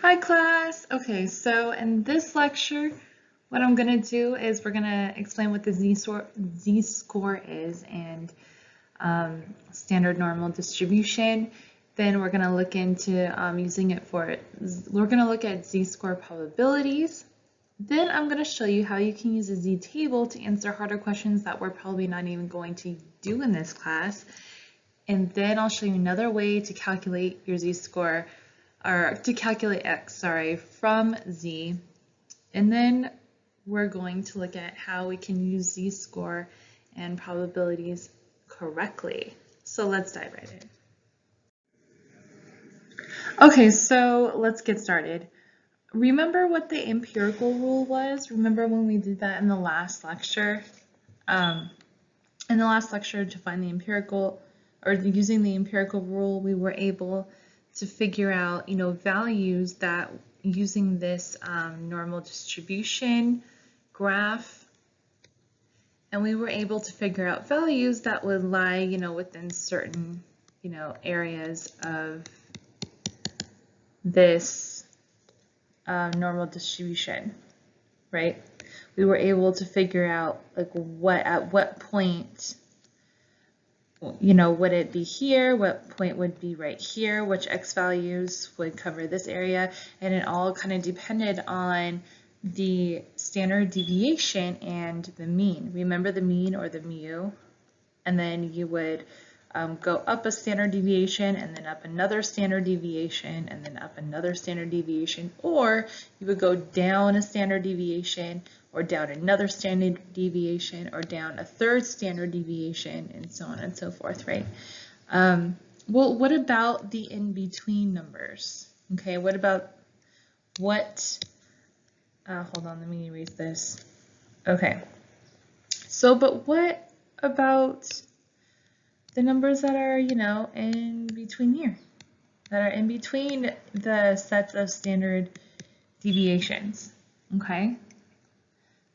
Hi class! Okay, so in this lecture, what I'm going to do is we're going to explain what the Z-score is and standard normal distribution. Then we're going to look into using it we're going to look at Z-score probabilities. Then I'm going to show you how you can use a Z-table to answer harder questions that we're probably not even going to do in this class. And then I'll show you another way to calculate your Z-score, or to calculate X, from Z. And then we're going to look at how we can use Z-score and probabilities correctly. So let's dive right in. Okay, so let's get started. Remember what the empirical rule was? Remember when we did that in the last lecture? In the last lecture, to find the empirical, or using the empirical rule, we were able to figure out, values that using this normal distribution graph, and we were able to figure out values that would lie, within certain, areas of this normal distribution, right? We were able to figure out at what point, would it be here, what point would be right here, which X values would cover this area, and it all kind of depended on the standard deviation and the mean. Remember the mean, or the mu, and then you would go up a standard deviation and then up another standard deviation and then up another standard deviation, or you would go down a standard deviation or down another standard deviation or down a third standard deviation, and so on and so forth, right? Well, what about the in-between numbers? Okay, hold on, let me erase this. Okay, so but what about the numbers that are, in between here, that are in between the sets of standard deviations, okay?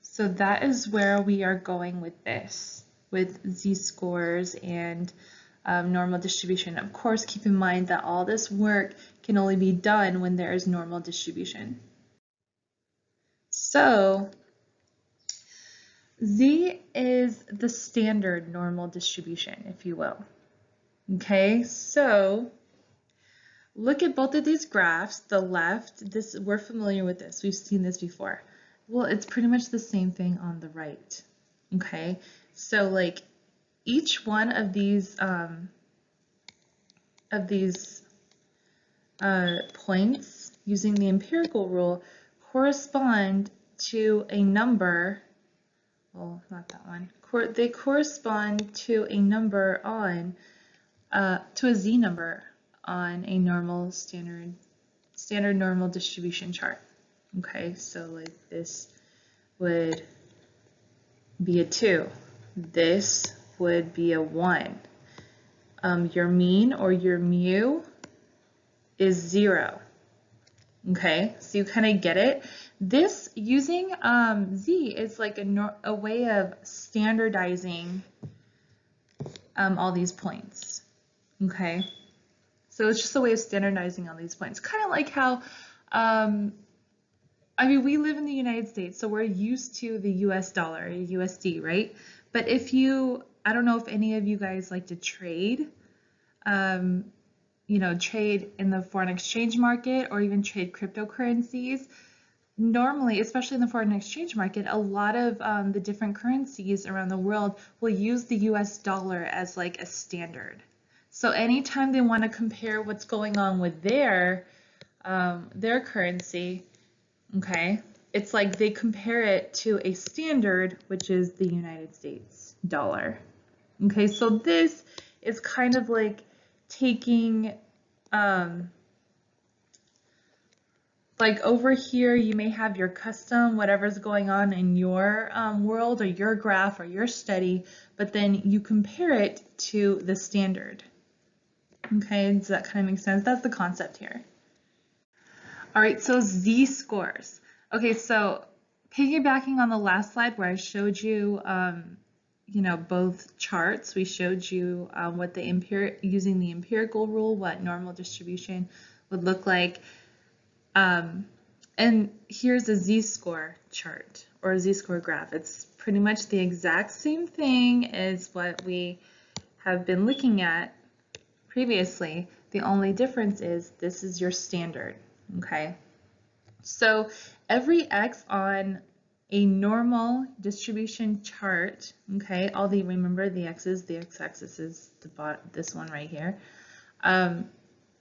So that is where we are going with this, with Z-scores and normal distribution. Of course, keep in mind that all this work can only be done when there is normal distribution. So Z is the standard normal distribution, if you will. Okay, so look at both of these graphs. The left, we're familiar with this. We've seen this before. Well, it's pretty much the same thing on the right. Okay, so like each one of these points using the empirical rule correspond to a number. Well, not that one. They correspond to a number on, to a Z number on a normal standard normal distribution chart. Okay, so like this would be a 2. This would be a 1. Your mean, or your mu, is 0. Okay, so you kind of get it. This, using Z, is like a way of standardizing all these points. Okay, so it's just a way of standardizing all these points. Kind of like how, we live in the United States, so we're used to the US dollar, USD, right? But if I don't know if any of you guys like to trade, trade in the foreign exchange market or even trade cryptocurrencies. Normally, especially in the foreign exchange market, a lot of the different currencies around the world will use the US dollar as like a standard. So anytime they want to compare what's going on with their currency, okay, it's like they compare it to a standard, which is the United States dollar. Okay, so this is kind of like taking, like over here, you may have your custom, whatever's going on in your world or your graph or your study, but then you compare it to the standard. Okay, does that kind of make sense? That's the concept here. All right, so Z-scores. Okay, so piggybacking on the last slide where I showed you, both charts, we showed you what using the empirical rule, what normal distribution would look like. And here's a Z-score chart or a Z-score graph. It's pretty much the exact same thing as what we have been looking at previously. The only difference is this is your standard, okay? So every X on a normal distribution chart, okay, remember the X's, the X-axis is this one right here.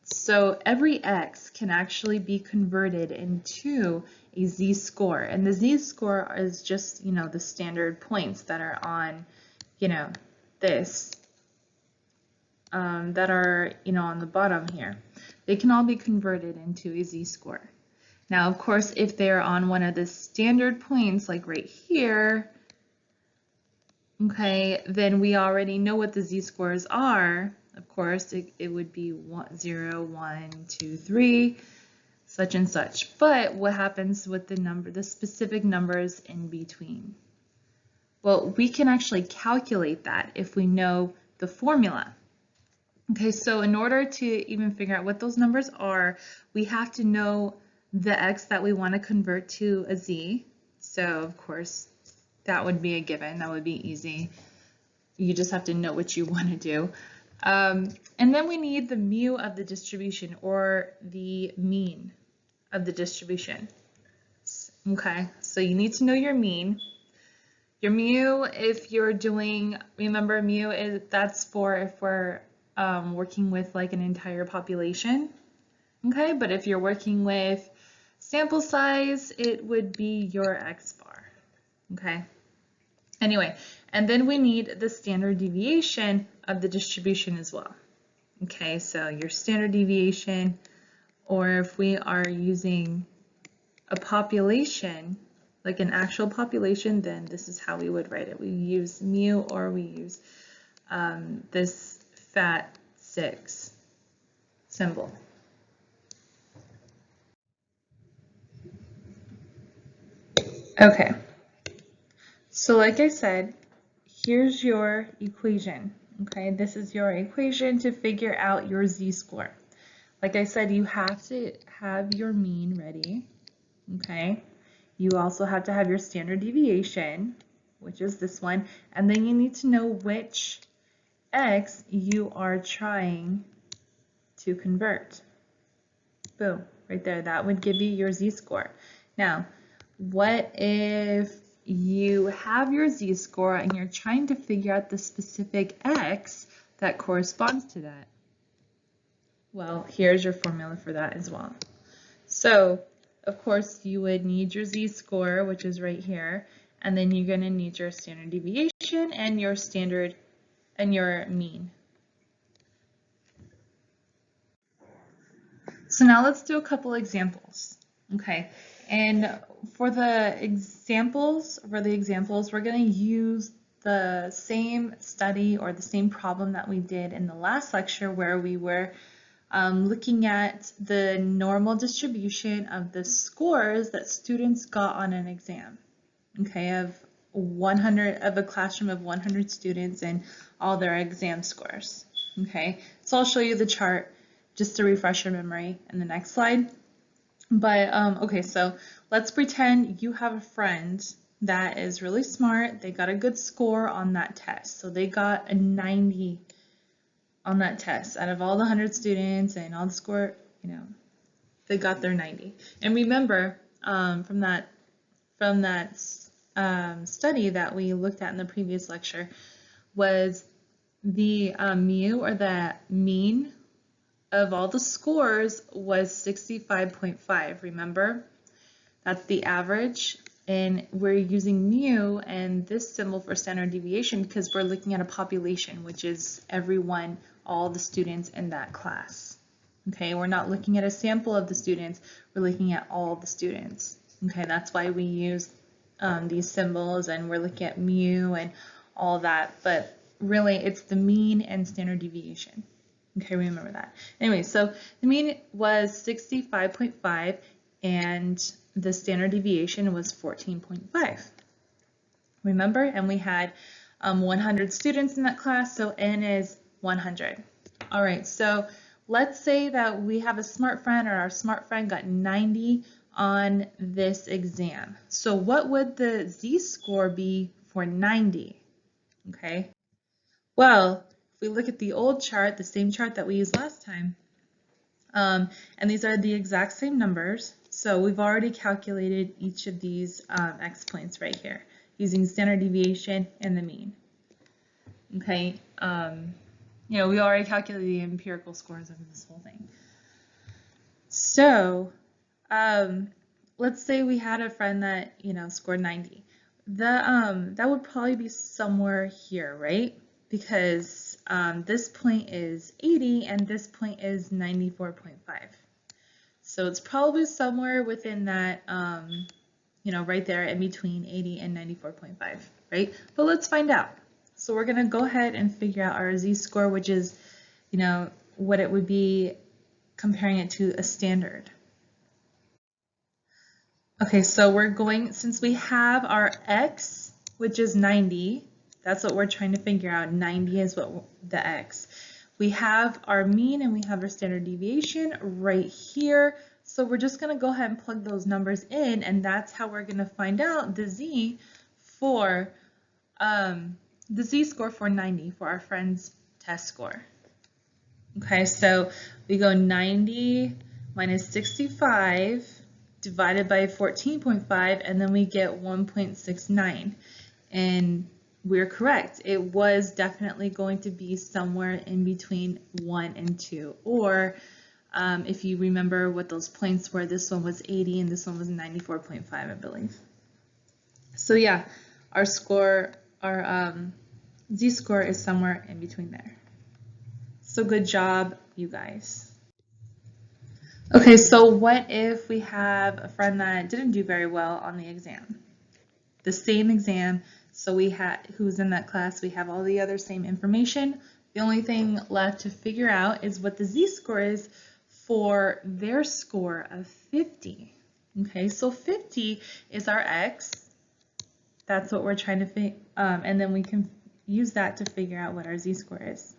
So every X can actually be converted into a Z-score, and the Z-score is just, the standard points that are on, this, that are, on the bottom here. They can all be converted into a Z-score. Now, of course, if they're on one of the standard points, like right here, okay, then we already know what the Z-scores are. Of course, it would be 0, 1, 2, 3, such and such. But what happens with the specific numbers in between? Well, we can actually calculate that if we know the formula. Okay, so in order to even figure out what those numbers are, we have to know the X that we want to convert to a Z. So, of course, that would be a given. That would be easy. You just have to know what you want to do. And then we need the mu of the distribution, or the mean of the distribution. Okay, so you need to know your mean. Your mu, if you're doing, remember mu that's for if we're working with like an entire population. Okay, but if you're working with sample size, it would be your X bar. Okay. Anyway, and then we need the standard deviation of the distribution as well. Okay, so your standard deviation, or if we are using a population, like an actual population, then this is how we would write it. We use mu, or we use this fat 6 symbol. Okay, so like I said, here's your equation. Okay, this is your equation to figure out your Z-score. Like I said, you have to have your mean ready. Okay, you also have to have your standard deviation, which is this one, and then you need to know which X you are trying to convert. Boom, right there, that would give you your Z-score. Now, what if you have your Z-score and you're trying to figure out the specific X that corresponds to that? Well, here's your formula for that as well. So, of course, you would need your Z-score, which is right here, and then you're going to need your standard deviation and your standard and your mean. So now let's do a couple examples. Okay, and for the examples, we're going to use the same study or the same problem that we did in the last lecture, where we were looking at the normal distribution of the scores that students got on an exam. Okay, of a classroom of 100 students and all their exam scores. Okay, so I'll show you the chart just to refresh your memory in the next slide. But okay, so let's pretend you have a friend that is really smart. They got a good score on that test. So they got a 90 on that test out of all the 100 students, and all the score, they got their 90. And remember from that study that we looked at in the previous lecture, was the mu, or the mean of all the scores, was 65.5. Remember, that's the average, and we're using mu and this symbol for standard deviation because we're looking at a population, which is everyone, all the students in that class. Okay, we're not looking at a sample of the students, we're looking at all the students. Okay, that's why we use these symbols, and we're looking at mu and all that, but really it's the mean and standard deviation. Okay, remember that. Anyway, so the mean was 65.5 and the standard deviation was 14.5. Remember? And we had 100 students in that class, so N is 100. All right, so let's say that we have a smart friend, or our smart friend got 90 on this exam. So what would the Z-score be for 90? Okay. Well, if we look at the old chart, the same chart that we used last time, and these are the exact same numbers. So we've already calculated each of these X points right here using standard deviation and the mean. Okay. You know, we already calculated the empirical scores of this whole thing. So let's say we had a friend that, you know, scored 90. That would probably be somewhere here, right? Because this point is 80 and this point is 94.5. So it's probably somewhere within that, you know, right there in between 80 and 94.5, right? But let's find out. So we're going to go ahead and figure out our Z-score, which is, you know, what it would be comparing it to a standard. Okay, so we're going, since we have our X, which is 90, that's what we're trying to figure out. 90 is what the X. We have our mean and we have our standard deviation right here. So we're just going to go ahead and plug those numbers in, and that's how we're going to find out the Z for the Z-score for 90 for our friend's test score. Okay, so we go 90 minus 65 divided by 14.5, and then we get 1.69. And we're correct. It was definitely going to be somewhere in between 1 and 2. Or if you remember what those points were, this one was 80 and this one was 94.5, I believe. So yeah, our score, our Z-score is somewhere in between there. So good job, you guys. Okay, so what if we have a friend that didn't do very well on the exam? The same exam, so we had, who's in that class, we have all the other same information. The only thing left to figure out is what the Z-score is for their score of 50. Okay, so 50 is our X. That's what we're trying to figure, and then we can use that to figure out what our Z-score is.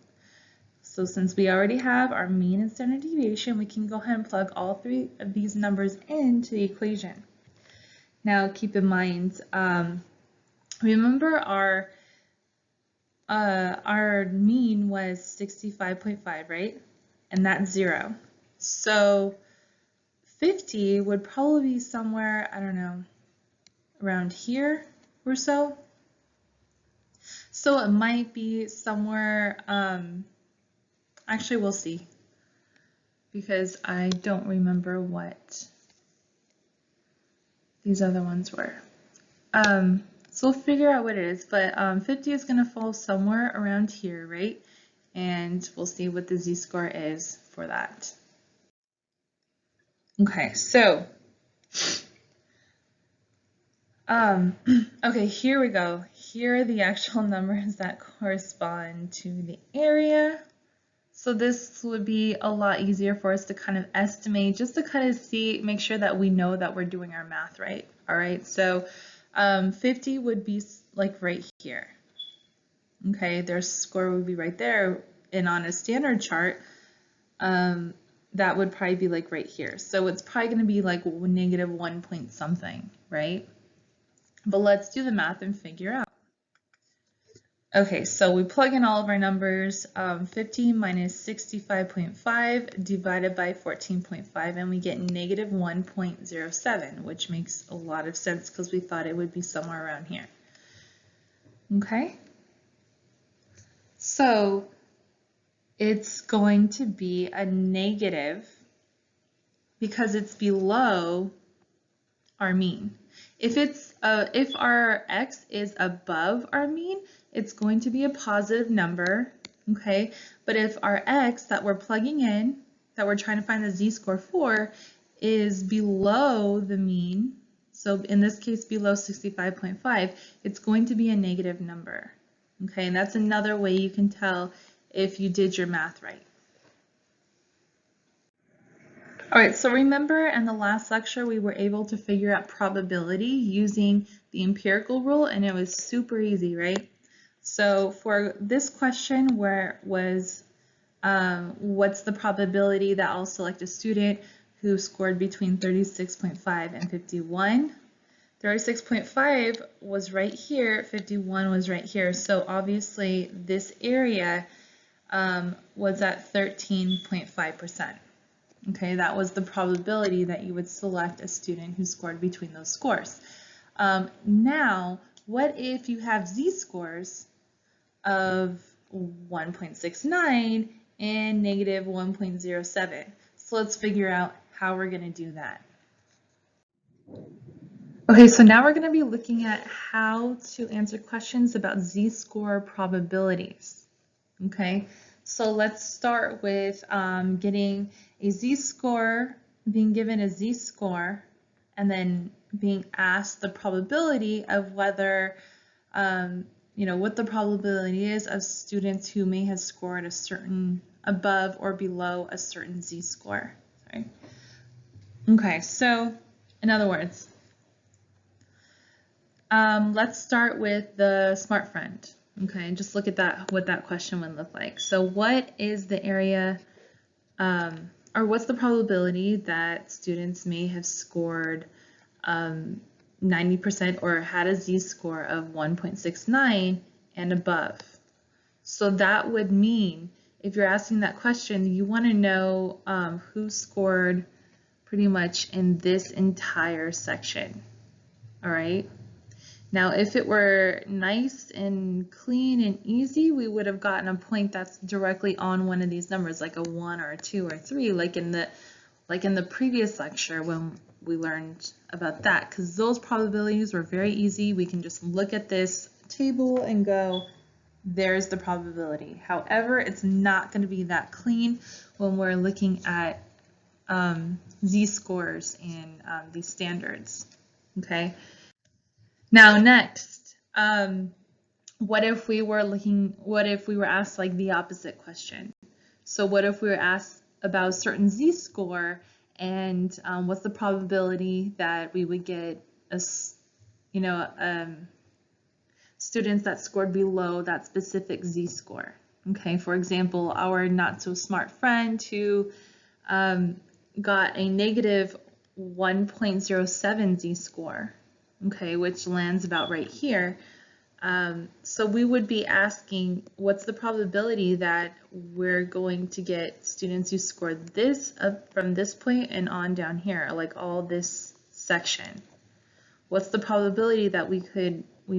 So since we already have our mean and standard deviation, we can go ahead and plug all three of these numbers into the equation. Now keep in mind, remember our mean was 65.5, right? And that's 0. So 50 would probably be somewhere, I don't know, around here or so. So it might be somewhere, actually we'll see, because I don't remember what these other ones were. So we'll figure out what it is, but 50 is going to fall somewhere around here, right? And we'll see what the Z-score is for that. Okay, so okay, here we go. Here are the actual numbers that correspond to the area. So this would be a lot easier for us to kind of estimate, just to kind of see, make sure that we know that we're doing our math right. All right, so 50 would be like right here. Okay, their score would be right there, and on a standard chart, that would probably be like right here. So it's probably going to be like negative 1 point something, right? But let's do the math and figure out. Okay, so we plug in all of our numbers, 50 minus 65.5 divided by 14.5, and we get negative 1.07, which makes a lot of sense because we thought it would be somewhere around here. Okay, so it's going to be a negative because it's below our mean. If our X is above our mean, it's going to be a positive number, okay? But if our X that we're plugging in, that we're trying to find the Z-score for, is below the mean, so in this case below 65.5, it's going to be a negative number, okay? And that's another way you can tell if you did your math right. All right, so remember in the last lecture we were able to figure out probability using the empirical rule, and it was super easy, right? So for this question where it was what's the probability that I'll select a student who scored between 36.5 and 51? 36.5 was right here, 51 was right here, so obviously this area was at 13.5%. Okay, that was the probability that you would select a student who scored between those scores. Now, what if you have z-scores of 1.69 and negative 1.07? So let's figure out how we're going to do that. Okay, so now we're going to be looking at how to answer questions about z-score probabilities. Okay, so let's start with getting a z-score, being given a z-score, and then being asked the probability of whether, what the probability is of students who may have scored a certain above or below a certain z-score. Sorry. Okay, so in other words, let's start with the smart friend. Okay, and just look at that, what that question would look like. So what is the area, or what's the probability that students may have scored 90% or had a z-score of 1.69 and above? So that would mean, if you're asking that question, you want to know who scored pretty much in this entire section. All right. Now, if it were nice and clean and easy, we would have gotten a point that's directly on one of these numbers, like a 1 or a 2 or 3, like in the previous lecture when we learned about that, because those probabilities were very easy. We can just look at this table and go, there's the probability. However, it's not going to be that clean when we're looking at z-scores and these standards. Okay. Now next, what if we were asked like the opposite question? So what if we were asked about a certain z-score and what's the probability that we would get students that scored below that specific z-score? Okay, for example, our not so smart friend who got a negative 1.07 z-score. Okay, which lands about right here. So we would be asking, what's the probability that we're going to get students who scored this up from this point and on down here, like all this section? What's the probability that we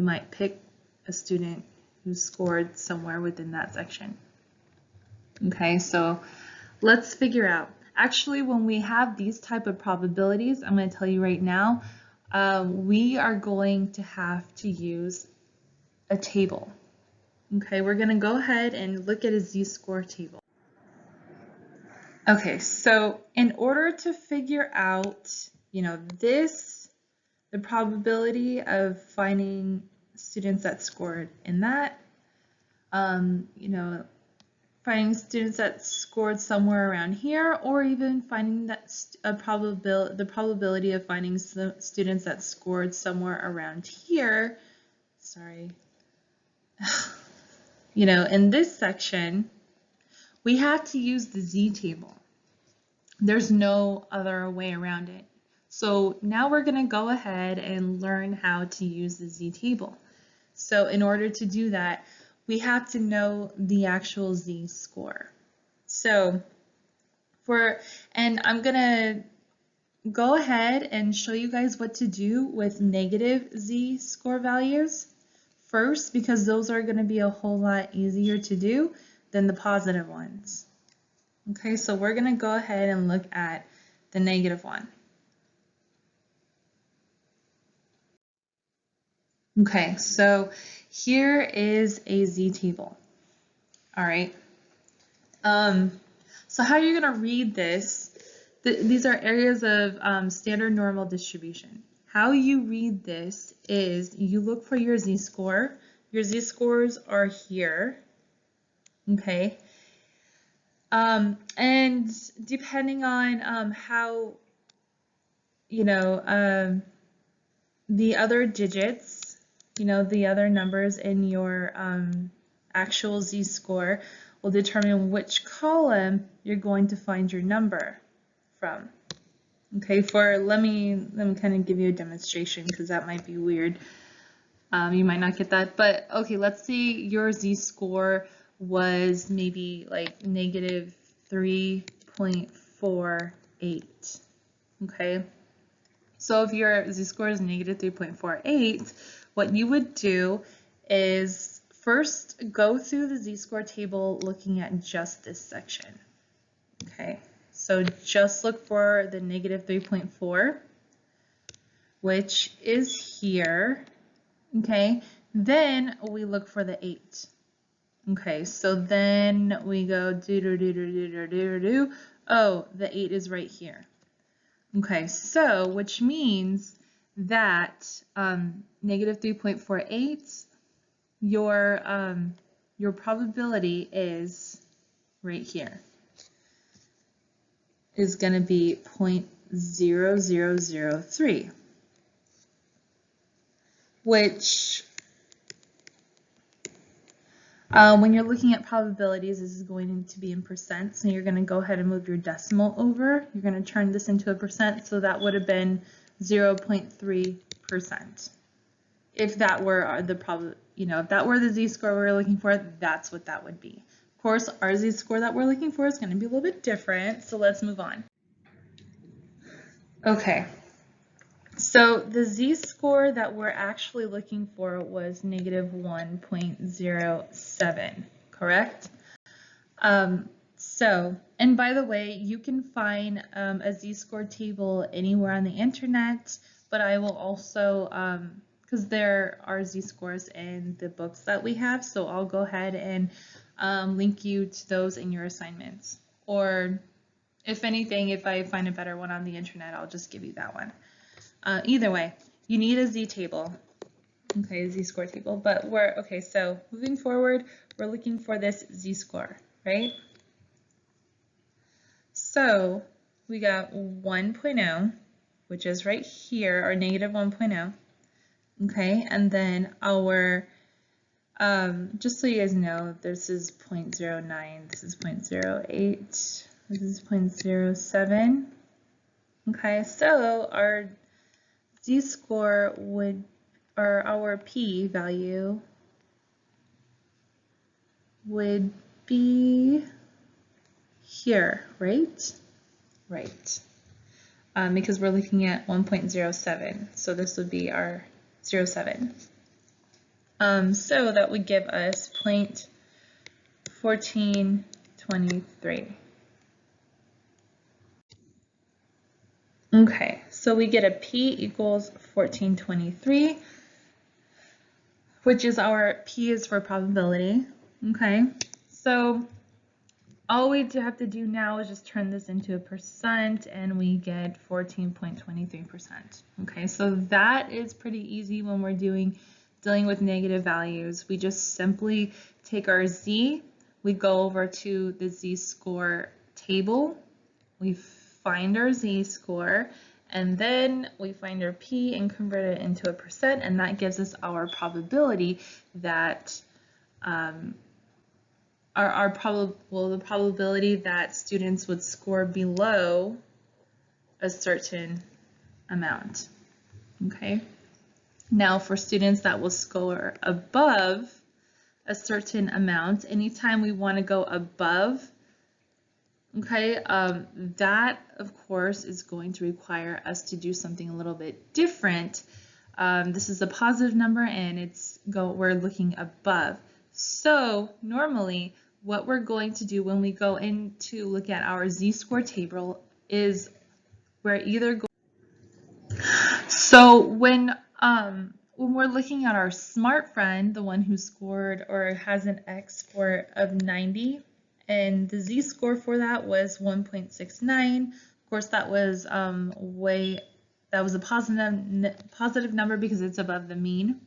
might pick a student who scored somewhere within that section? Okay, so let's figure out. Actually, when we have these type of probabilities, I'm going to tell you right now, we are going to have to use a table. Okay, we're going to go ahead and look at a z-score table. Okay, so in order to figure out, the probability of finding students that scored in that, finding students that scored somewhere around here, or even finding that the probability of finding students that scored somewhere around here. Sorry. In this section, we have to use the z-table. There's no other way around it. So now we're going to go ahead and learn how to use the z-table. So in order to do that, we have to know the actual z-score. So I'm going to go ahead and show you guys what to do with negative z-score values first, because those are going to be a whole lot easier to do than the positive ones. Okay, so we're going to go ahead and look at the negative one. Okay, so here is a z-table. All right. So how you're going to read this, these are areas of standard normal distribution. How you read this is you look for your z-score. Your z-scores are here. Okay. And depending on how, the other digits, the other numbers in your actual z-score will determine which column you're going to find your number from. Okay, let me kind of give you a demonstration because that might be weird. You might not get that, but okay, let's say your z-score was maybe like negative 3.48. Okay, so if your z-score is negative 3.48, what you would do is first go through the z-score table looking at just this section. Okay, so just look for the negative 3.4, which is here. Okay, then we look for the 8. Okay, so then we go oh, the 8 is right here. Okay, so which means that negative 3.48, your probability is right here, is going to be 0.0003. Which, when you're looking at probabilities, this is going to be in percent, so you're going to go ahead and move your decimal over. You're going to turn this into a percent, so that would have been 0.3%. If that were the if that were the z-score we were looking for, that's what that would be. Of course, our z-score that we're looking for is going to be a little bit different, so let's move on. Okay. So the z-score that we're actually looking for was negative 1.07, correct? And by the way, you can find a z-score table anywhere on the internet, but I will also, because there are z-scores in the books that we have, so I'll go ahead and link you to those in your assignments. Or if anything, if I find a better one on the internet, I'll just give you that one. Either way, you need a z-table, okay, z-score table, but okay, so moving forward, we're looking for this z-score, right? So we got 1.0, which is right here, or negative 1.0, okay, and then our, just so you guys know, this is 0.09, this is 0.08, this is 0.07, okay, so our z-score would, or our p value would be here, right? Right. Because we're looking at 1.07, so this would be our 0.7. So that would give us 0.1423. Okay, so we get a p equals 1423, which is our p is for probability. Okay, so all we have to do now is just turn this into a percent, and we get 14.23%. Okay, so that is pretty easy when we're dealing with negative values. We just simply take our z, we go over to the z-score table, we find our z-score, and then we find our p and convert it into a percent, and that gives us our probability that the probability that students would score below a certain amount. Okay. Now for students that will score above a certain amount, anytime we want to go above, okay, that of course is going to require us to do something a little bit different. This is a positive number, and we're looking above. So normally what we're going to do when we go in to look at our z-score table is we're either going, so when we're looking at our smart friend, the one who scored or has an X score of 90, and the z-score for that was 1.69. Of course, that was that was a positive number because it's above the mean.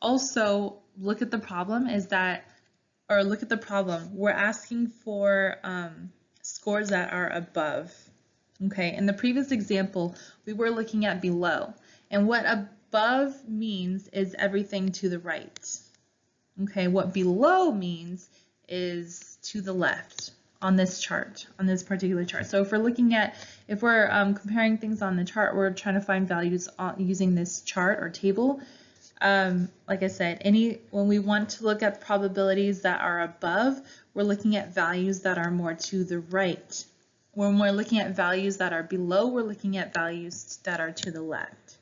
Also, look at the problem we're asking for scores that are above. Okay, in the previous example, we were looking at below, and what above means is everything to the right. Okay, what below means is to the left on this chart, on this particular chart. So if we're looking at, if we're comparing things on the chart, we're trying to find values using this chart or table. Like I said, when we want to look at probabilities that are above, we're looking at values that are more to the right. When we're looking at values that are below, we're looking at values that are to the left.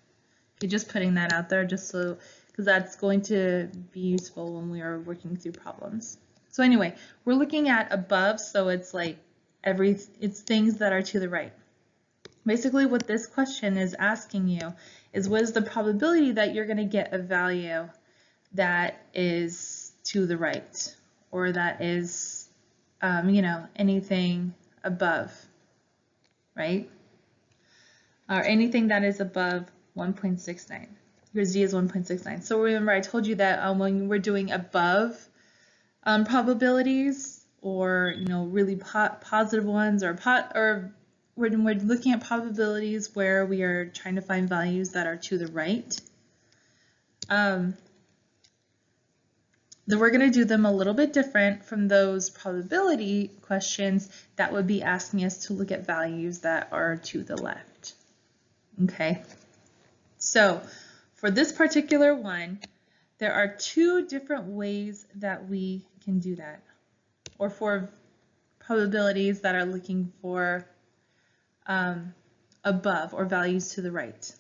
Okay, just putting that out there just so, because that's going to be useful when we are working through problems. So anyway, we're looking at above, so it's like it's things that are to the right. Basically what this question is asking you is, what is the probability that you're going to get a value that is to the right, or that is, you know, anything above, right? Or anything that is above 1.69. Your Z is 1.69. So remember I told you that when we're doing above probabilities, or you know, really positive ones, or when we're looking at probabilities where we are trying to find values that are to the right, then we're going to do them a little bit different from those probability questions that would be asking us to look at values that are to the left. Okay, so for this particular one, there are two different ways that we can do that, or for probabilities that are looking for above or values to the right.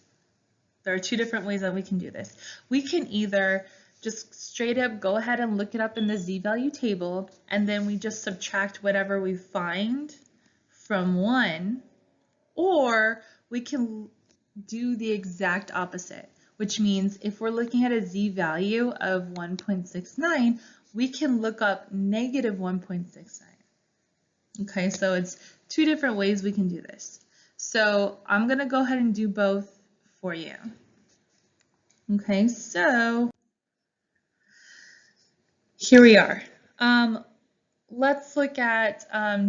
There are two different ways that we can do this. We can either just straight up go ahead and look it up in the z-value table, and then we just subtract whatever we find from 1, or we can do the exact opposite, which means if we're looking at a z-value of 1.69, we can look up negative 1.69. Okay, so it's two different ways we can do this. So I'm going to go ahead and do both for you. Okay, so here we are. Let's look at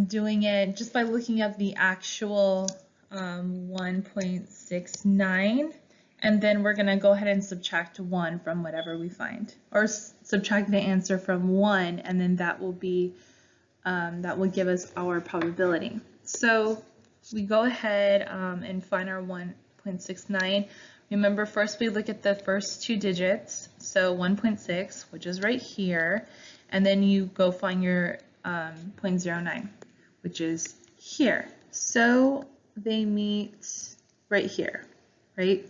doing it just by looking at the actual 1.69, and then we're going to go ahead and subtract 1 from whatever we find, or subtract the answer from 1, and then that will be that will give us our probability. So we go ahead and find our 1.69. Remember, first we look at the first two digits, so 1.6, which is right here, and then you go find your 0.09, which is here. So they meet right here, right?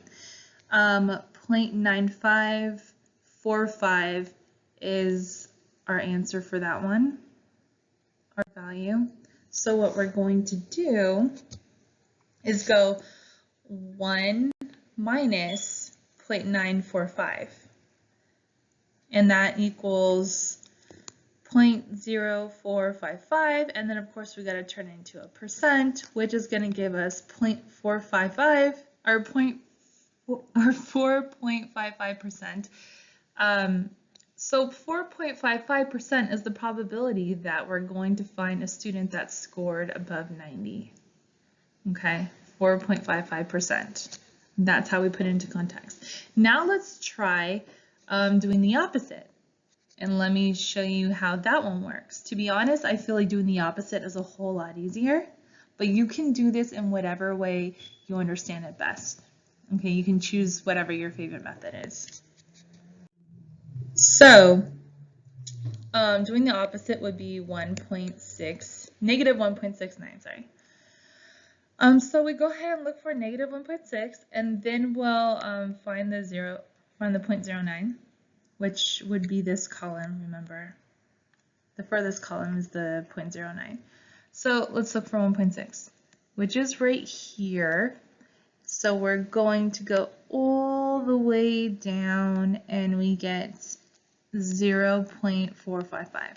0.9545 is our answer for that one, our value. So what we're going to do is go 1 minus 0.945, and that equals 0.0455, and then of course we got to turn it into a percent, which is going to give us 0.455 or 4.55%. So 4.55% is the probability that we're going to find a student that scored above 90. Okay, 4.55%. That's how we put it into context. Now let's try doing the opposite. And let me show you how that one works. To be honest, I feel like doing the opposite is a whole lot easier, but you can do this in whatever way you understand it best. Okay, you can choose whatever your favorite method is. So, doing the opposite would be negative 1.69, sorry. So we go ahead and look for negative 1.6, and then we'll find the 0.09, which would be this column, remember. The furthest column is the 0.09. So let's look for 1.6, which is right here. So we're going to go all the way down, and we get 0.455.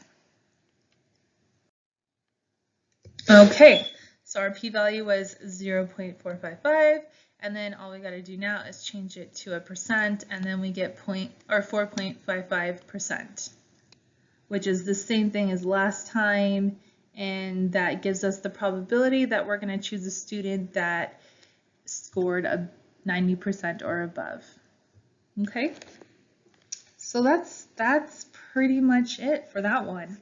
Okay, so our p-value was 0.455, and then all we got to do now is change it to a percent, and then we get 4.55%, which is the same thing as last time, and that gives us the probability that we're going to choose a student that scored a 90% or above. Okay, so that's pretty much it for that one.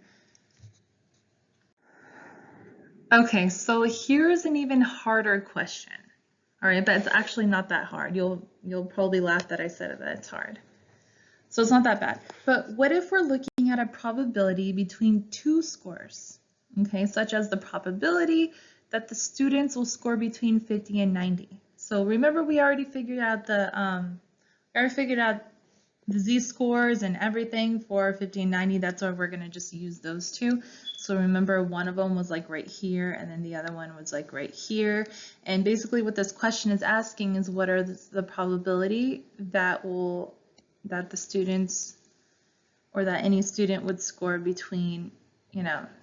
Okay, so here's an even harder question. All right, but it's actually not that hard. You'll probably laugh that I said that it's hard. So it's not that bad. But what if we're looking at a probability between two scores? Okay, such as the probability that the students will score between 50 and 90. So remember we already figured out the Z-scores and everything for 50 and 90. That's why we're gonna just use those two. So remember one of them was like right here and then the other one was like right here. And basically what this question is asking is what are the probability that the students or that any student would score between,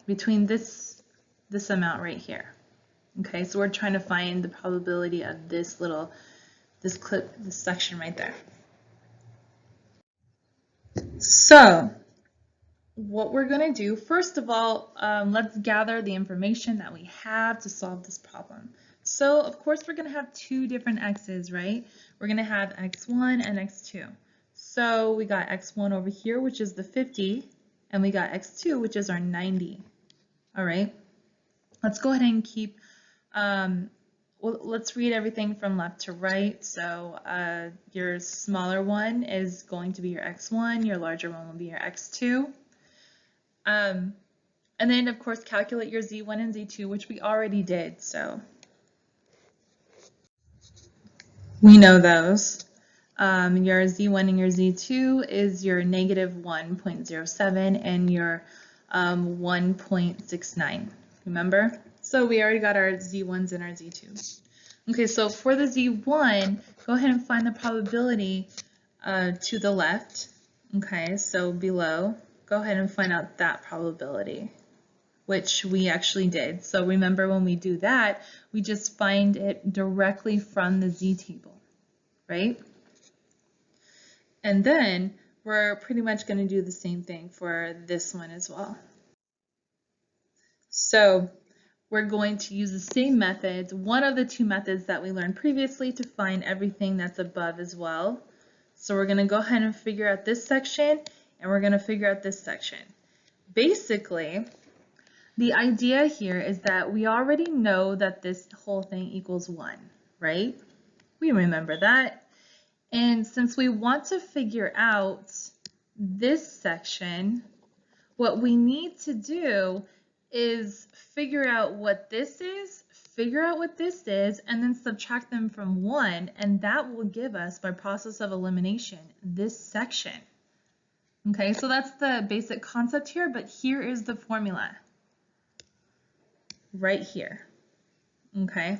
between this amount right here. Okay, so we're trying to find the probability of this section right there. So what we're going to do, first of all, let's gather the information that we have to solve this problem. So of course we're going to have two different x's, right? We're going to have x1 and x2. So we got x1 over here, which is the 50, and we got x2, which is our 90. All right, let's go ahead and keep, well, let's read everything from left to right. So your smaller one is going to be your x1, your larger one will be your x2. And then of course calculate your Z1 and Z2, which we already did, so we know those. Your Z1 and your Z2 is your negative 1.07 and your 1.69, remember? So we already got our Z1s and our Z2s. Okay, so for the Z1, go ahead and find the probability to the left. Okay, so below, go ahead and find out that probability, which we actually did. So remember when we do that, we just find it directly from the Z table, right? And then we're pretty much going to do the same thing for this one as well. So we're going to use the same methods, one of the two methods that we learned previously, to find everything that's above as well. So we're going to go ahead and figure out this section, and we're going to figure out this section. Basically, the idea here is that we already know that this whole thing equals 1, right? We remember that. And since we want to figure out this section, what we need to do is figure out what this is, figure out what this is, and then subtract them from 1, and that will give us, by process of elimination, this section. Okay, so that's the basic concept here, but here is the formula. Right here. Okay,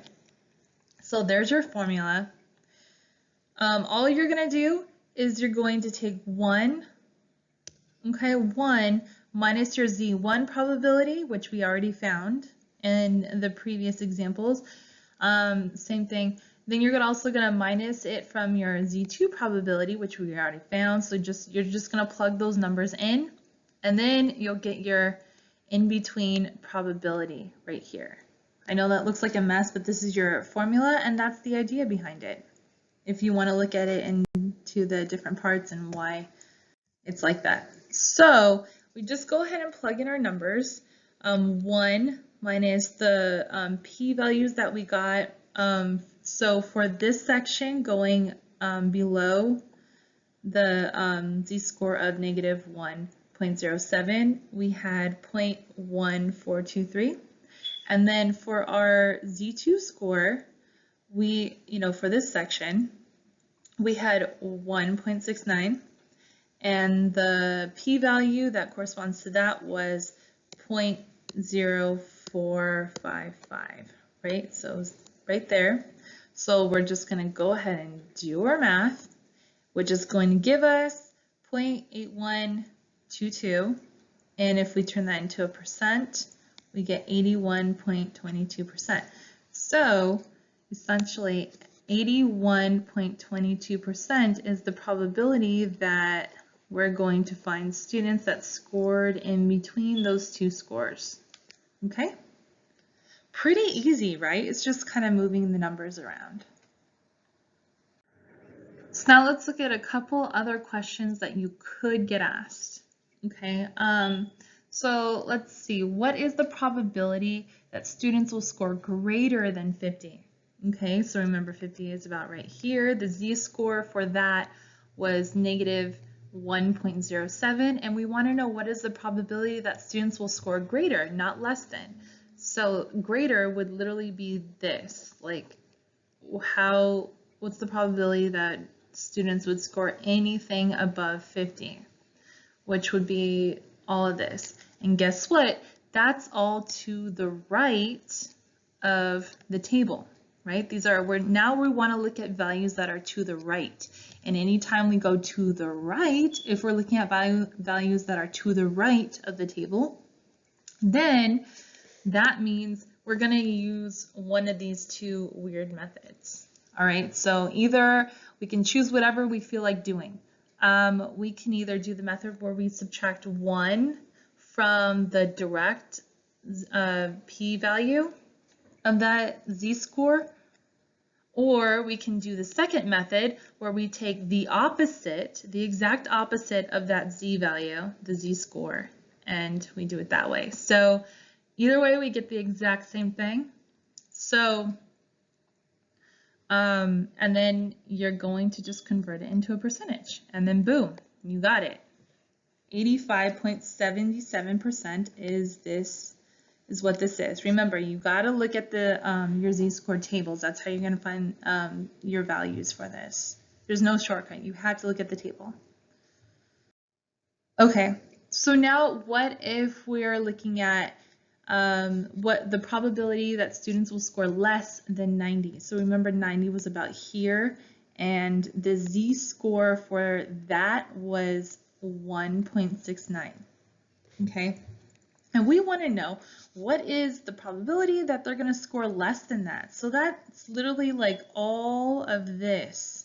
so there's your formula. All you're going to do is you're going to take 1, okay, 1 minus your Z1 probability, which we already found in the previous examples. Same thing. Then you're also going to minus it from your Z2 probability, which we already found. So you're just going to plug those numbers in, and then you'll get your in-between probability right here. I know that looks like a mess, but this is your formula, and that's the idea behind it. If you want to look at it into the different parts and why it's like that. So we just go ahead and plug in our numbers. 1 minus the p-values that we got. So for this section going below the Z-score of negative 1.07, we had 0.1423. And then for our Z2 score, we, for this section, we had 1.69, and the p-value that corresponds to that was 0.0455, right? So it's right there. So we're just going to go ahead and do our math, which is going to give us 0.8122, and if we turn that into a percent, we get 81.22%. So essentially, 81.22% is the probability that we're going to find students that scored in between those two scores. Okay? Pretty easy, right? It's just kind of moving the numbers around. So now let's look at a couple other questions that you could get asked. Okay? So let's see, what is the probability that students will score greater than 50? Okay, so remember 50 is about right here. The z-score for that was negative 1.07, and we want to know what is the probability that students will score greater, not less than. So greater would literally be this, like what's the probability that students would score anything above 50, which would be all of this. And guess what? That's all to the right of the table, right? Now we want to look at values that are to the right. And anytime we go to the right, if we're looking at values that are to the right of the table, then that means we're going to use one of these two weird methods. All right, so either we can choose whatever we feel like doing. We can either do the method where we subtract 1 from the direct p-value of that z-score, or we can do the second method where we take the exact opposite of that z-value, the z-score, and we do it that way. So either way, we get the exact same thing. So, and then you're going to just convert it into a percentage, and then boom, you got it. 85.77% is what this is. Remember, you got to look at the your z-score tables. That's how you're going to find your values for this. There's no shortcut. You have to look at the table. Okay, so now what if we're looking at what the probability that students will score less than 90? So remember, 90 was about here, and the z-score for that was 1.69. Okay, and we want to know what is the probability that they're going to score less than that. So that's literally like all of this.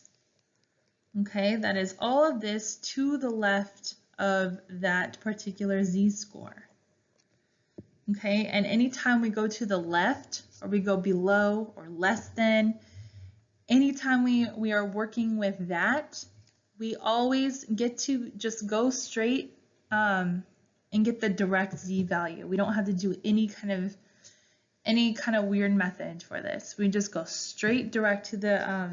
Okay, that is all of this to the left of that particular z-score. Okay, and anytime we go to the left, or we go below or less than, anytime we are working with that, we always get to just go straight and get the direct z-value. We don't have to do any kind of weird method for this. We just go straight direct to the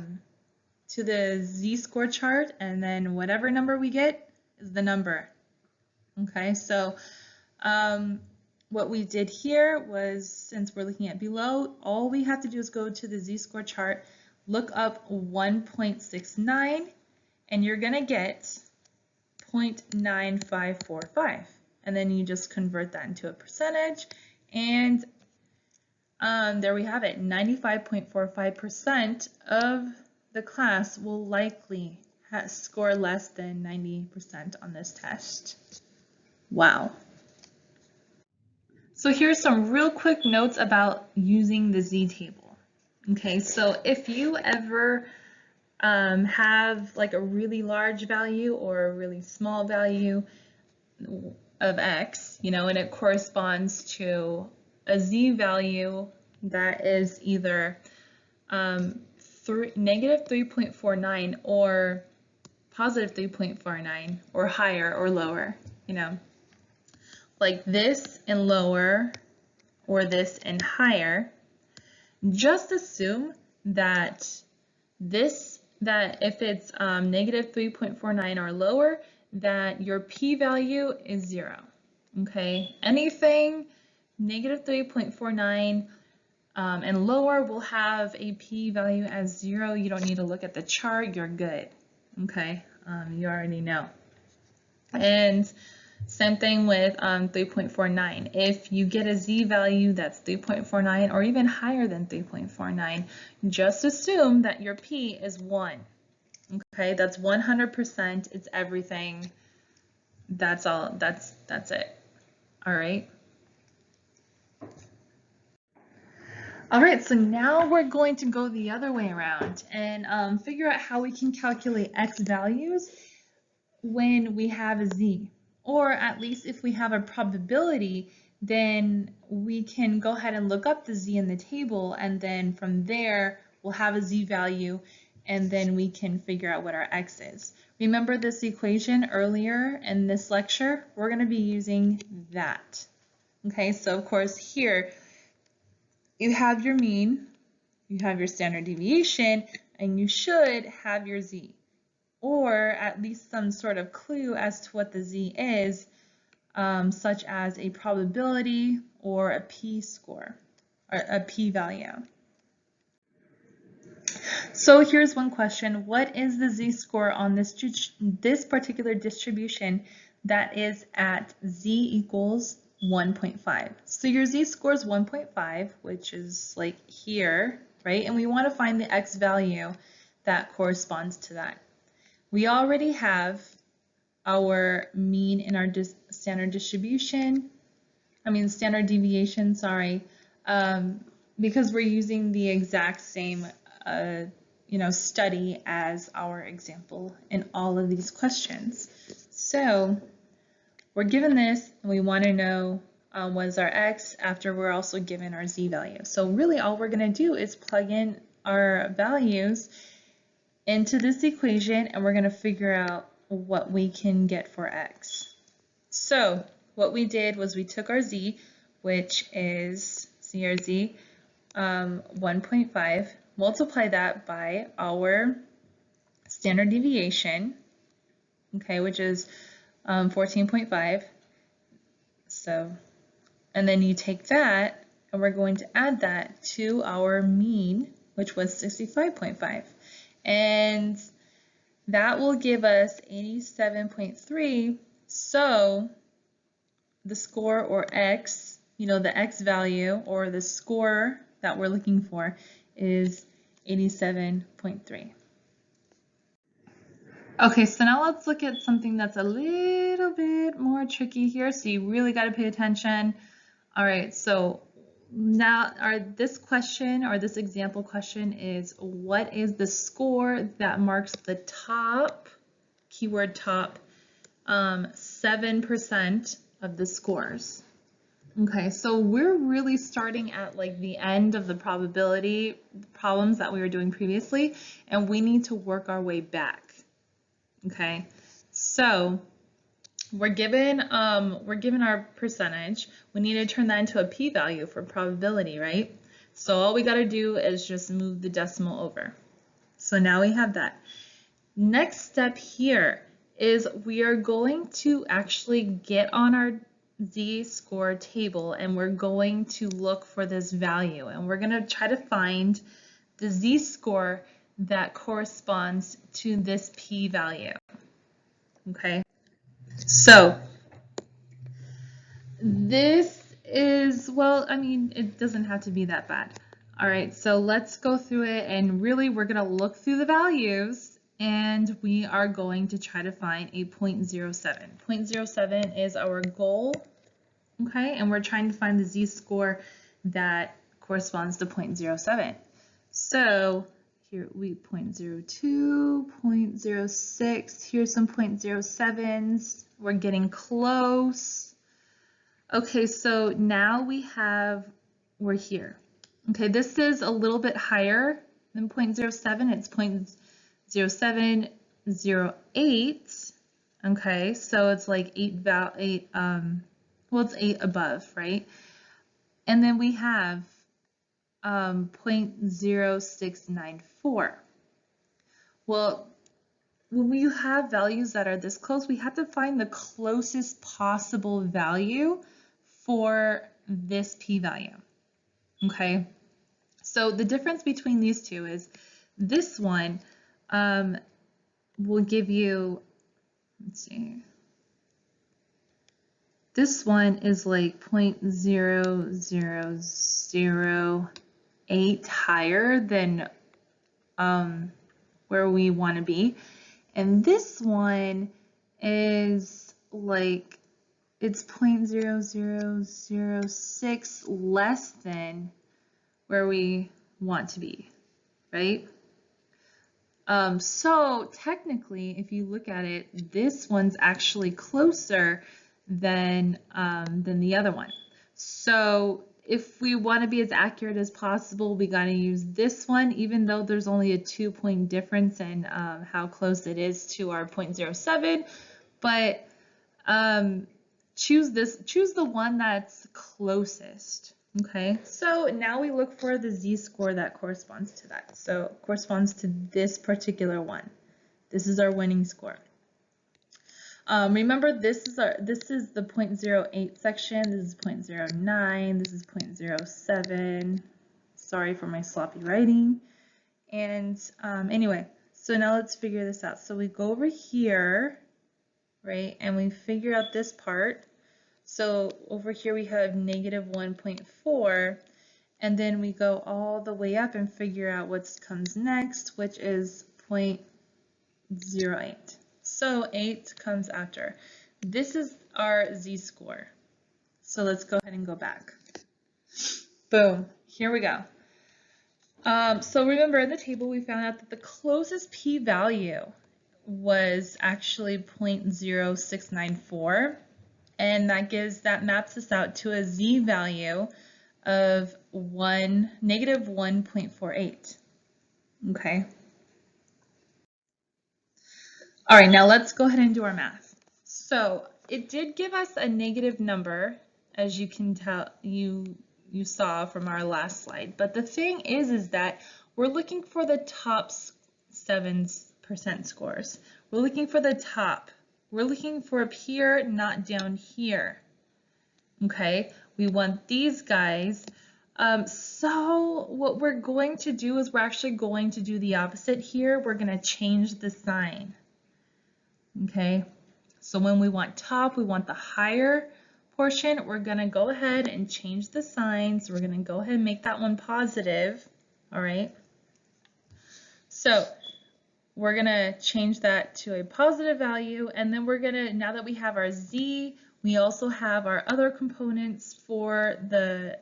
z-score chart, and then whatever number we get is the number. Okay, so what we did here was, since we're looking at below, all we have to do is go to the z-score chart, look up 1.69, and you're going to get 0.9545. And then you just convert that into a percentage, and there we have it. 95.45% of the class will likely score less than 90% on this test. Wow. So here's some real quick notes about using the z-table. Okay, so if you ever have like a really large value or a really small value of x, and it corresponds to a z-value that is either negative 3.49 or positive 3.49 or higher or lower, like this and lower or this and higher, just assume that if it's negative 3.49 or lower, that your p-value is 0. Okay, anything negative 3.49 and lower will have a p-value as 0. You don't need to look at the chart, you're good. Okay, you already know. And same thing with 3.49. If you get a z-value that's 3.49 or even higher than 3.49, just assume that your p is 1. Okay, that's 100%. It's everything. That's all. That's it. All right. All right, so now we're going to go the other way around and figure out how we can calculate x values when we have a z. Or at least if we have a probability, then we can go ahead and look up the z in the table, and then from there we'll have a z value, and then we can figure out what our x is. Remember this equation earlier in this lecture? We're going to be using that. Okay, so of course here you have your mean, you have your standard deviation, and you should have your z, or at least some sort of clue as to what the z is, such as a probability or a p-score, or a p-value. So here's one question. What is the z-score on this particular distribution that is at z equals 1.5? So your z-score is 1.5, which is like here, right? And we want to find the x value that corresponds to that. We already have our mean in our standard deviation, sorry, because we're using the exact same study as our example in all of these questions. So we're given this and we want to know what is our x after we're also given our z value. So really all we're going to do is plug in our values into this equation and we're going to figure out what we can get for x. So what we did was we took our z, which is CRZ 1.5, multiply that by our standard deviation, okay, which is 14.5. So, and then you take that and we're going to add that to our mean, which was 65.5. And that will give us 87.3. So the score, or x, the x value or the score that we're looking for is 87.3. Okay, so now let's look at something that's a little bit more tricky here. So you really got to pay attention. All right, so now this question, or this example question, is what is the score that marks the top, keyword top, 7% of the scores? Okay, so we're really starting at like the end of the probability problems that we were doing previously, and we need to work our way back. Okay, so we're given our percentage. We need to turn that into a p-value for probability, right? So all we got to do is just move the decimal over. So now we have that. Next step here is we are going to actually get on our z-score table and we're going to look for this value, and we're going to try to find the z-score that corresponds to this p-value. Okay, so this is, well, I mean, it doesn't have to be that bad. All right, so let's go through it, and really we're going to look through the values and we are going to try to find a 0.07. 0.07 is our goal, okay, and we're trying to find the z-score that corresponds to 0.07. So here we 0.02, 0.06, here's some 0.07s. We're getting close. Okay, so now we're here. Okay, this is a little bit higher than 0.07. It's 0.0708. Okay, so it's like 8 it's 8 above, right? And then we have 0.0694. Well, when we have values that are this close, we have to find the closest possible value for this p-value. Okay, so the difference between these two is this one will give you, let's see, this one is like 0.0008 higher than where we want to be, and this one is like, it's 0.0006 less than where we want to be, right? So technically, if you look at it, this one's actually closer than the other one. So if we want to be as accurate as possible, we got to use this one, even though there's only a 2-point difference in how close it is to our 0.07. But choose the one that's closest. Okay, so now we look for the z-score that corresponds to that. So it corresponds to this particular one. This is our winning score. Remember, this is the 0.08 section. This is 0.09. This is 0.07. Sorry for my sloppy writing. And anyway, so now let's figure this out. So we go over here, right, and we figure out this part. So over here we have negative 1.4, and then we go all the way up and figure out what comes next, which is 0.08. So 8 comes after. This is our z-score. So let's go ahead and go back. Boom, here we go. So remember, in the table we found out that the closest p-value was actually 0.0694. And that maps us out to a z-value of negative 1.48. Okay. All right, now let's go ahead and do our math. So it did give us a negative number, as you can tell, you saw from our last slide. But the thing is that we're looking for the top 7% scores. We're looking for the top. We're looking for up here, not down here. Okay, we want these guys. So what we're going to do is we're actually going to do the opposite here. We're going to change the sign. Okay, so when we want top, we want the higher portion. We're going to go ahead and change the sign. So we're going to go ahead and make that one positive. All right, so we're going to change that to a positive value, and then we're going to, now that we have our z, we also have our other components for the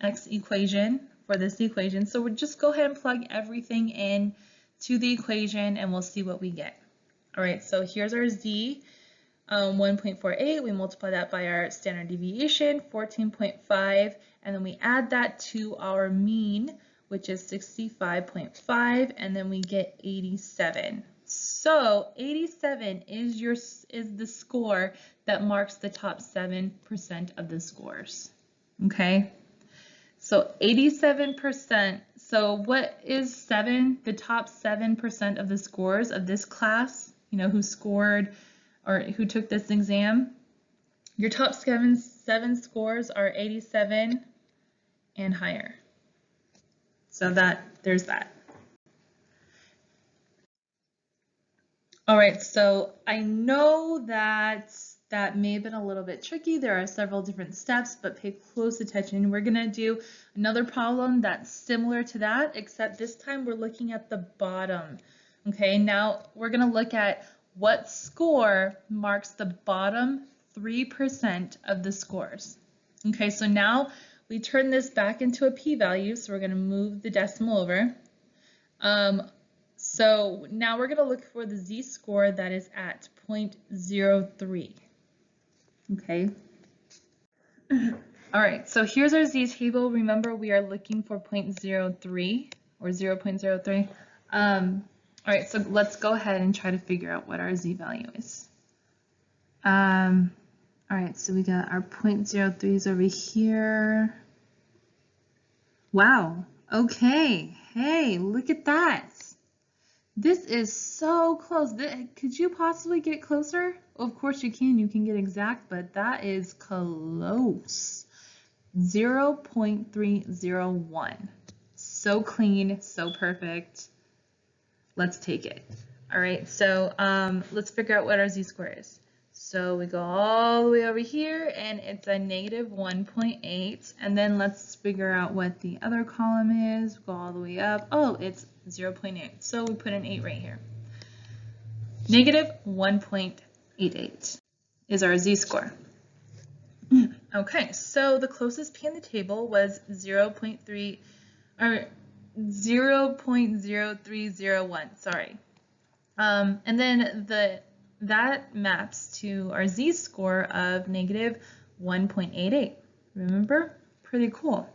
x equation, for this equation. So we'll just go ahead and plug everything in to the equation and we'll see what we get. All right, so here's our z, 1.48. We multiply that by our standard deviation, 14.5, and then we add that to our mean, which is 65.5, and then we get 87. So 87 is the score that marks the top 7% of the scores. Okay, so 87%. So what is 7? The top 7% of the scores of this class, you know, who scored or who took this exam? Your top seven scores are 87 and higher. So there's that. All right, so I know that may have been a little bit tricky. There are several different steps, but pay close attention. We're gonna do another problem that's similar to that, except this time we're looking at the bottom. Okay, now we're gonna look at what score marks the bottom 3% of the scores. Okay, so now we turn this back into a p-value, so we're going to move the decimal over. So now we're going to look for the z-score that is at 0.03. Okay. All right, so here's our z-table. Remember, we are looking for 0.03 or 0.03. All right, so let's go ahead and try to figure out what our z-value is. All right, so we got our 0.03s over here. Wow, okay, hey, look at that. This is so close. Could you possibly get closer? Of course you can get exact, but that is close. 0.301. So clean, so perfect. Let's take it. All right, so let's figure out what our z-score is. So we go all the way over here, and it's a negative 1.8. And then let's figure out what the other column is. Go all the way up. Oh, it's 0.8. So we put an 8 right here. Negative 1.88 is our z-score. Okay, so the closest p in the table was 0.0301. Sorry. And then that maps to our z-score of negative 1.88. Remember? Pretty cool.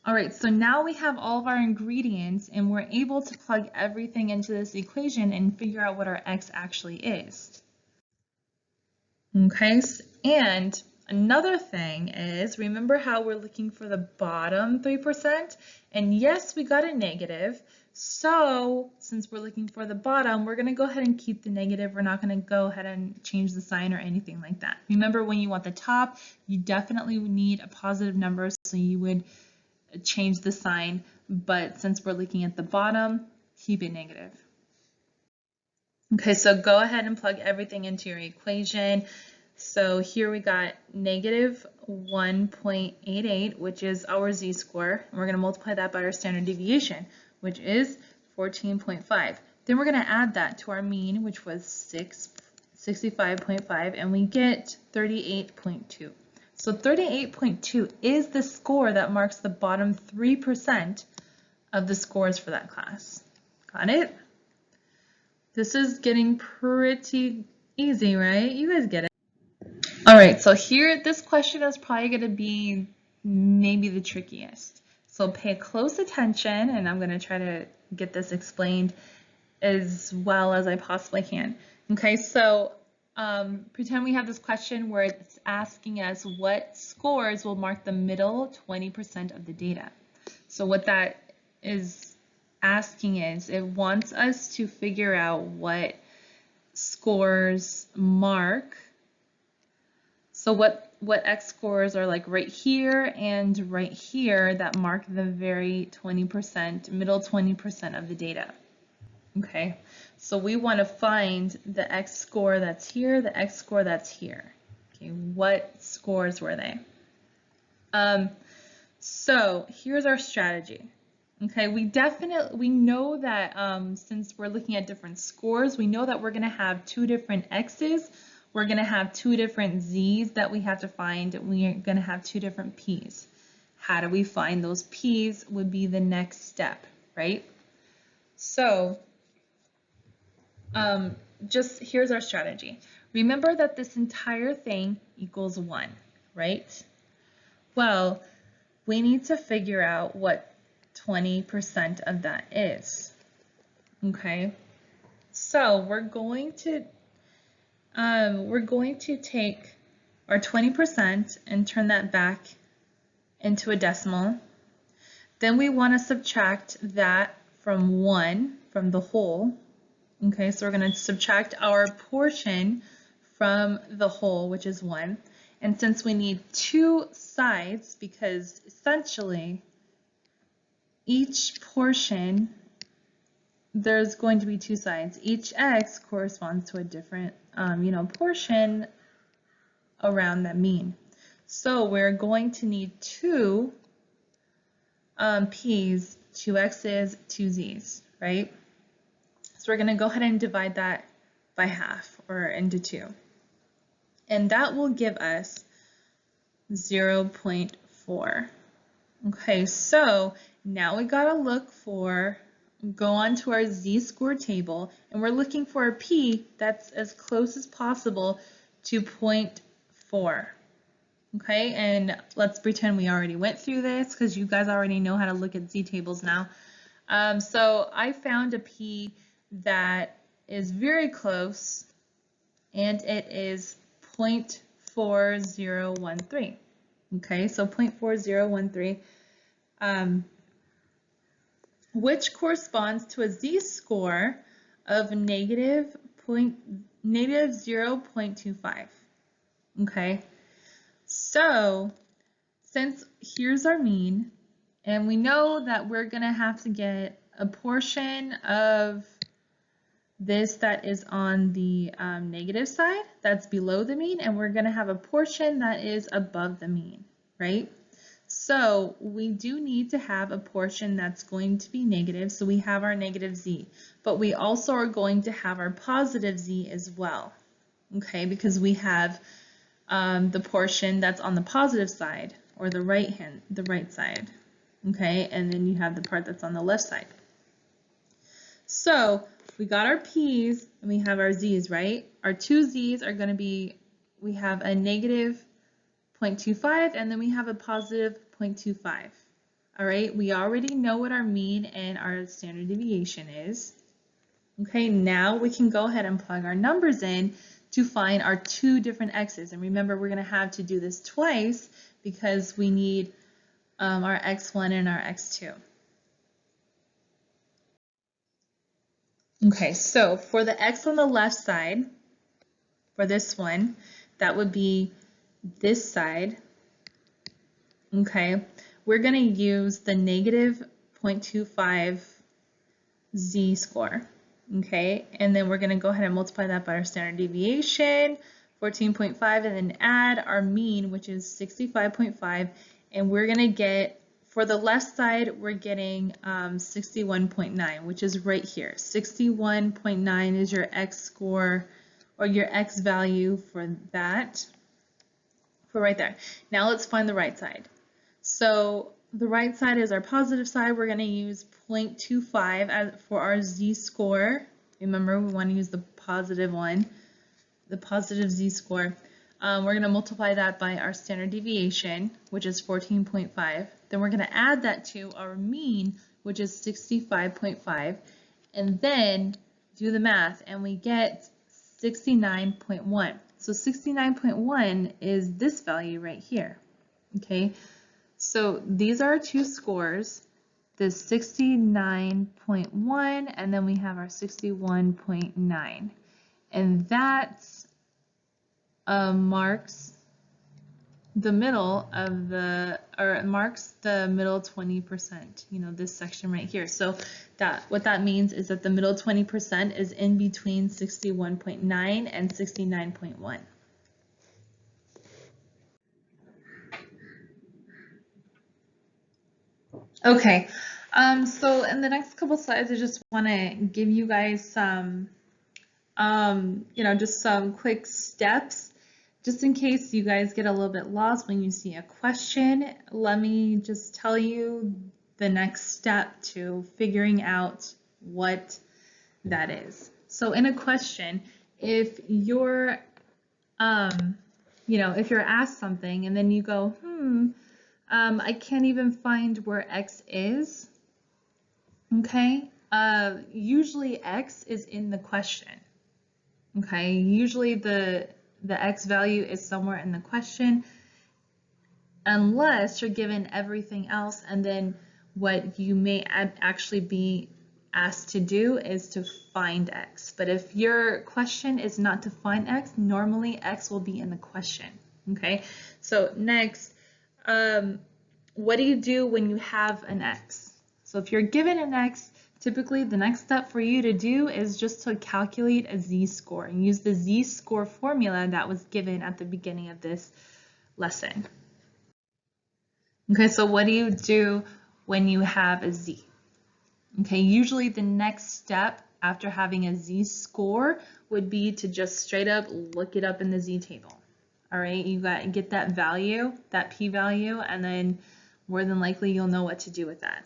All right, so now we have all of our ingredients and we're able to plug everything into this equation and figure out what our x actually is. Okay, and another thing is, remember how we're looking for the bottom 3%? And yes, we got a negative. So since we're looking for the bottom, we're going to go ahead and keep the negative. We're not going to go ahead and change the sign or anything like that. Remember, when you want the top, you definitely need a positive number, so you would change the sign. But since we're looking at the bottom, keep it negative. Okay, so go ahead and plug everything into your equation. So here we got negative 1.88, which is our z-score, and we're going to multiply that by our standard deviation, which is 14.5. Then we're going to add that to our mean, which was 65.5, and we get 38.2. So 38.2 is the score that marks the bottom 3% of the scores for that class. Got it? This is getting pretty easy, right? You guys get it. All right, so here, this question is probably going to be maybe the trickiest. So pay close attention, and I'm going to try to get this explained as well as I possibly can. Okay, so pretend we have this question where it's asking us what scores will mark the middle 20% of the data. So what that is asking is, it wants us to figure out what scores mark. So what X scores are like right here and right here that mark the very 20%, middle 20% of the data. Okay, so we want to find the X score that's here, the X score that's here. Okay, what scores were they? So here's our strategy. Okay, we know that since we're looking at different scores, we know that we're going to have two different X's. We're going to have two different Z's that we have to find. We are going to have two different P's. How do we find those P's would be the next step, right? So just here's our strategy. Remember that this entire thing equals 1, right? Well, we need to figure out what 20% of that is. Okay, so we're going to take our 20% and turn that back into a decimal. Then we want to subtract that from 1, from the whole. Okay, so we're going to subtract our portion from the whole, which is 1. And since we need two sides, because essentially each portion, there's going to be two sides. Each X corresponds to a different portion around that mean. So we're going to need two P's, two X's, two Z's, right? So we're going to go ahead and divide that by half, or into 2. And that will give us 0.4. Okay, so now we got to go on to our Z-score table, and we're looking for a P that's as close as possible to 0.4. Okay, and let's pretend we already went through this because you guys already know how to look at Z-tables now. So I found a P that is very close, and it is 0.4013. Okay, so 0.4013. Which corresponds to a z-score of negative 0.25. Okay, so since here's our mean, and we know that we're going to have to get a portion of this that is on the negative side, that's below the mean, and we're going to have a portion that is above the mean, right? So we do need to have a portion that's going to be negative, so we have our negative z, but we also are going to have our positive z as well, okay, because we have the portion that's on the positive side, or the right side, okay, and then you have the part that's on the left side. So we got our p's and we have our z's, right? Our two z's are going to be, we have a negative 0.25, and then we have a positive 0.25. All right, we already know what our mean and our standard deviation is. Okay, now we can go ahead and plug our numbers in to find our two different x's. And remember, we're going to have to do this twice because we need our x1 and our x2. Okay, so for the x on the left side, for this one, that would be this side. Okay, we're going to use the negative 0.25 z-score. Okay, and then we're going to go ahead and multiply that by our standard deviation, 14.5, and then add our mean, which is 65.5, and we're going to get, for the left side, we're getting 61.9, which is right here. 61.9 is your x score, or your x value for that, for right there. Now let's find the right side. So the right side is our positive side. We're going to use 0.25 for our z-score. Remember, we want to use the positive one, the positive z-score. We're going to multiply that by our standard deviation, which is 14.5. Then we're going to add that to our mean, which is 65.5, and then do the math, and we get 69.1. So 69.1 is this value right here. Okay, so these are our two scores, the 69.1, and then we have our 61.9, and that marks the middle of the, or marks the middle 20%, you know, this section right here. So what that means is that the middle 20% is in between 61.9 and 69.1. Okay, so in the next couple slides, I just want to give you guys some, just some quick steps, just in case you guys get a little bit lost when you see a question. Let me just tell you the next step to figuring out what that is. So in a question, if you're, if you're asked something and then you go, I can't even find where x is, okay? Usually x is in the question, okay? Usually the x value is somewhere in the question, unless you're given everything else, and then what you may actually be asked to do is to find x. But if your question is not to find x, normally x will be in the question, okay? So next, what do you do when you have an x? So if you're given an x, typically the next step for you to do is just to calculate a z-score and use the z-score formula that was given at the beginning of this lesson. Okay, so what do you do when you have a z? Okay, usually the next step after having a z-score would be to just straight up look it up in the z-table. All right, you got to get that value, that p-value, and then more than likely you'll know what to do with that.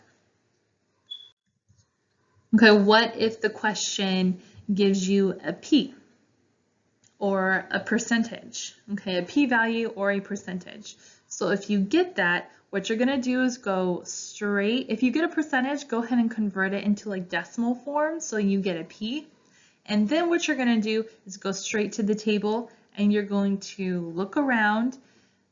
Okay, what if the question gives you a p or a percentage? Okay, a p-value or a percentage. So if you get that, what you're going to do is go straight. If you get a percentage, go ahead and convert it into like decimal form so you get a p. And then what you're going to do is go straight to the table, and you're going to look around,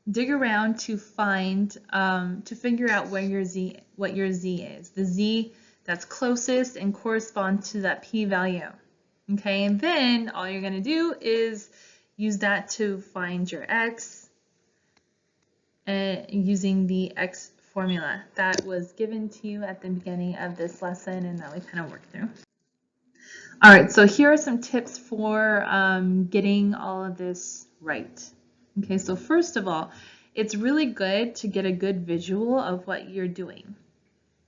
dig around to find, to figure out where your z, what your z is. The z that's closest and corresponds to that p-value. Okay, and then all you're going to do is use that to find your x, using the x formula that was given to you at the beginning of this lesson and that we kind of worked through. All right, so here are some tips for getting all of this right. Okay, so first of all, it's really good to get a good visual of what you're doing.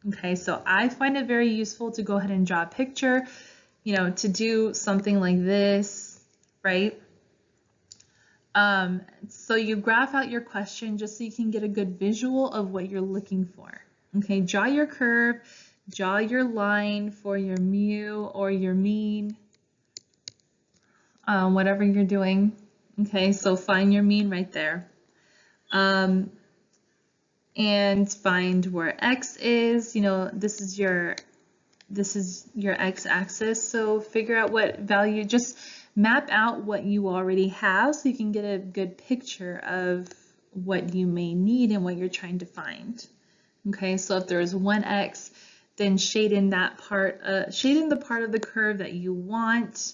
Okay, so I find it very useful to go ahead and draw a picture, to do something like this, right? So you graph out your question just so you can get a good visual of what you're looking for. Okay, draw your curve, draw your line for your mu or your mean, whatever you're doing. Okay, so find your mean right there. and find where x is. You know, this is your x-axis, so figure out what value, just map out what you already have so you can get a good picture of what you may need and what you're trying to find. Okay, so if there's 1x, then shade in that part, shade in the part of the curve that you want.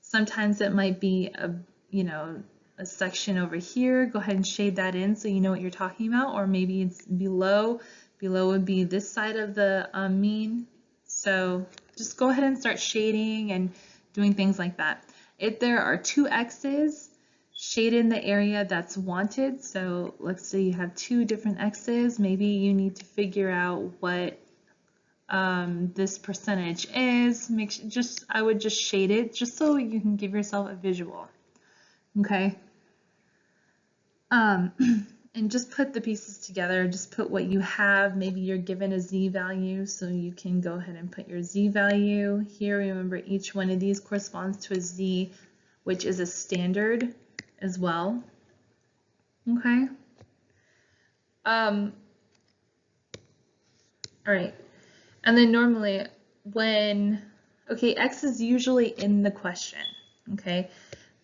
Sometimes it might be a section over here. Go ahead and shade that in so you know what you're talking about, or maybe it's below. Below would be this side of the mean. So just go ahead and start shading and doing things like that. If there are 2 x's, shade in the area that's wanted. So let's say you have 2 different x's. Maybe you need to figure out what this percentage is. I would just shade it just so you can give yourself a visual. Okay. And just put the pieces together. Just put what you have. Maybe you're given a z value, so you can go ahead and put your z value here. Remember, each one of these corresponds to a z, which is a standard as well. Okay. All right. And then normally x is usually in the question. Okay.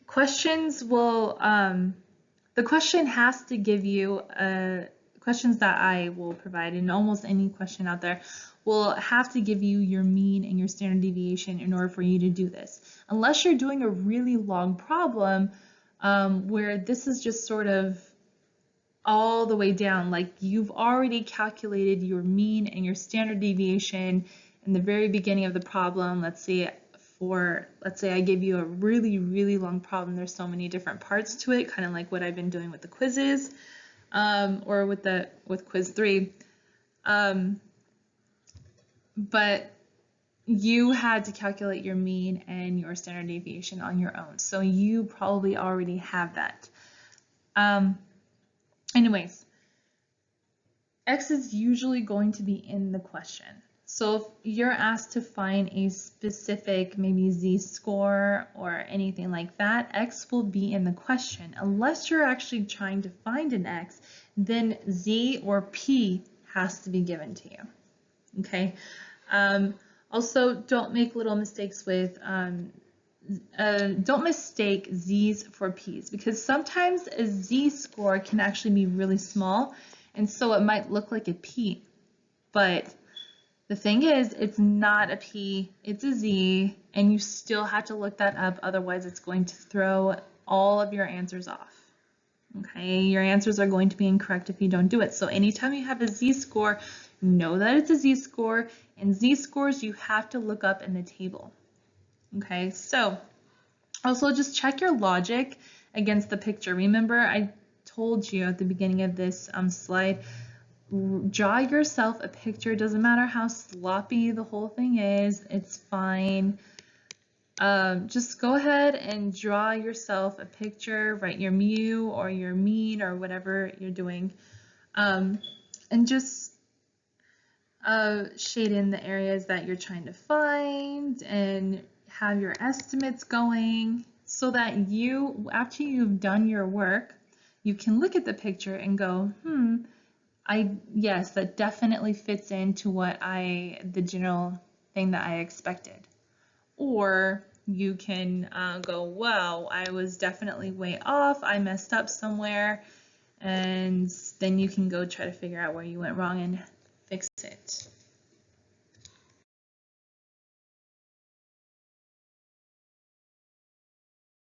Questions will, the question has to give you, questions that I will provide, and almost any question out there will have to give you your mean and your standard deviation in order for you to do this. Unless you're doing a really long problem where this is just sort of all the way down, like you've already calculated your mean and your standard deviation in the very beginning of the problem. Let's say I give you a really, really long problem. There's so many different parts to it, kind of like what I've been doing with the quizzes, or with quiz 3. But you had to calculate your mean and your standard deviation on your own, so you probably already have that. Anyways, x is usually going to be in the question. So if you're asked to find a specific maybe z-score or anything like that, x will be in the question. Unless you're actually trying to find an x, then z or p has to be given to you. Okay. Also, don't make little mistakes with, don't mistake z's for p's, because sometimes a z-score can actually be really small, and so it might look like a p, but the thing is, it's not a P, it's a Z, and you still have to look that up, otherwise it's going to throw all of your answers off. Okay, your answers are going to be incorrect if you don't do it. So anytime you have a Z-score, know that it's a Z-score, and Z-scores you have to look up in the table. Okay, so also just check your logic against the picture. Remember, I told you at the beginning of this slide, draw yourself a picture. It doesn't matter how sloppy the whole thing is, it's fine. Just go ahead and draw yourself a picture, write your mu or your mean or whatever you're doing, and just shade in the areas that you're trying to find and have your estimates going so that you, after you've done your work, you can look at the picture and go, yes, that definitely fits into what the general thing that I expected. Or you can go, wow, I was definitely way off, I messed up somewhere, and then you can go try to figure out where you went wrong and fix it.